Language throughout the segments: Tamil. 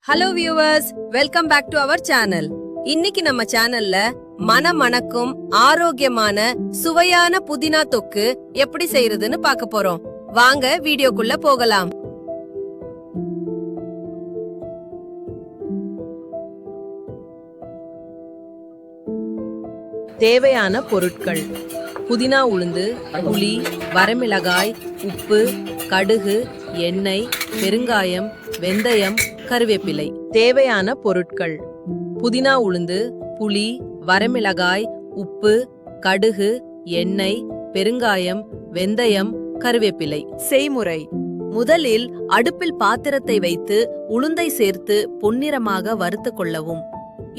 Hello viewers, welcome back to our channel. இன்னைக்கு நம்ம சேனல்ல மணக்கும் ஆரோக்கியமான சுவையான புதினா தொக்கு எப்படி செய்யறதுன்னு பார்க்க போறோம். வாங்க வீடியோக்குள்ள போகலாம். தேவையான பொருட்கள்: புதினா உளுந்து, புளி, வரமிளகாய், உப்பு, கடுகு, எண்ணெய், பெருங்காயம், வெந்தயம், கருவேப்பிலை. தேவையான பொருட்கள்: புதினா உளுந்து, புளி, வரமிளகாய், உப்பு, கடுகு, எண்ணெய், பெருங்காயம், வெந்தயம், கருவேப்பிலை. செய்முறை: முதலில் அடுப்பில் பாத்திரத்தை வைத்து உளுந்தை சேர்த்து பொன்னிறமாக வறுத்து கொள்ளவும்.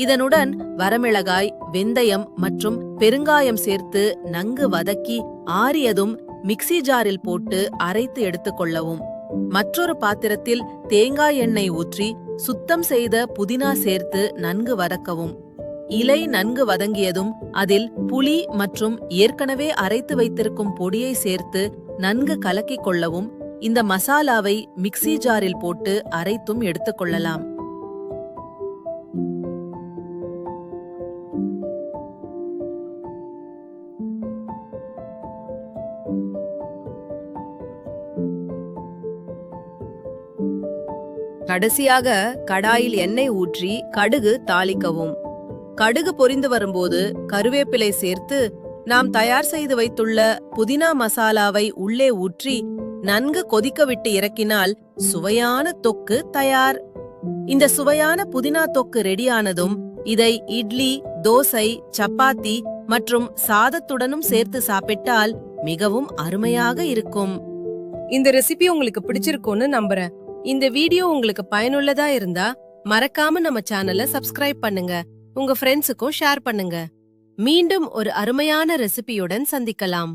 இதனுடன் வரமிளகாய், வெந்தயம் மற்றும் பெருங்காயம் சேர்த்து நன்கு வதக்கி ஆறியதும் மிக்ஸி ஜாரில் போட்டு அரைத்து எடுத்துக்கொள்ளவும். மற்றொரு பாத்திரத்தில் தேங்காய் எண்ணெய் ஊற்றி சுத்தம் செய்த புதினா சேர்த்து நன்கு வதக்கவும். இலை நன்கு வதங்கியதும் அதில் புளி மற்றும் ஏற்கனவே அரைத்து வைத்திருக்கும் பொடியை சேர்த்து நன்கு கலக்கிக் கொள்ளவும். இந்த மசாலாவை மிக்ஸி ஜாரில் போட்டு அரைத்தும் எடுத்துக்கொள்ளலாம். கடைசியாக கடாயில் எண்ணெய் ஊற்றி கடுகு தாளிக்கவும். கடுகு பொரிந்து வரும்போது கருவேப்பிலை சேர்த்து நாம் தயார் செய்து வைத்துள்ள புதினா மசாலாவை உள்ளே ஊற்றி நன்கு கொதிக்க விட்டு இறக்கினால் சுவையான தொக்கு தயார். இந்த சுவையான புதினா தொக்கு ரெடியானதும் இதை இட்லி, தோசை, சப்பாத்தி மற்றும் சாதத்துடனும் சேர்த்து சாப்பிட்டால் மிகவும் அருமையாக இருக்கும். இந்த ரெசிபி உங்களுக்கு பிடிச்சிருக்கும்னு நம்புறேன். இந்த வீடியோ உங்களுக்கு பயனுள்ளதா இருந்தா மறக்காம நம்ம சேனலை சப்ஸ்கிரைப் பண்ணுங்க. உங்க ஃப்ரெண்ட்ஸுக்கும் ஷேர் பண்ணுங்க. மீண்டும் ஒரு அருமையான ரெசிபியுடன் சந்திக்கலாம்.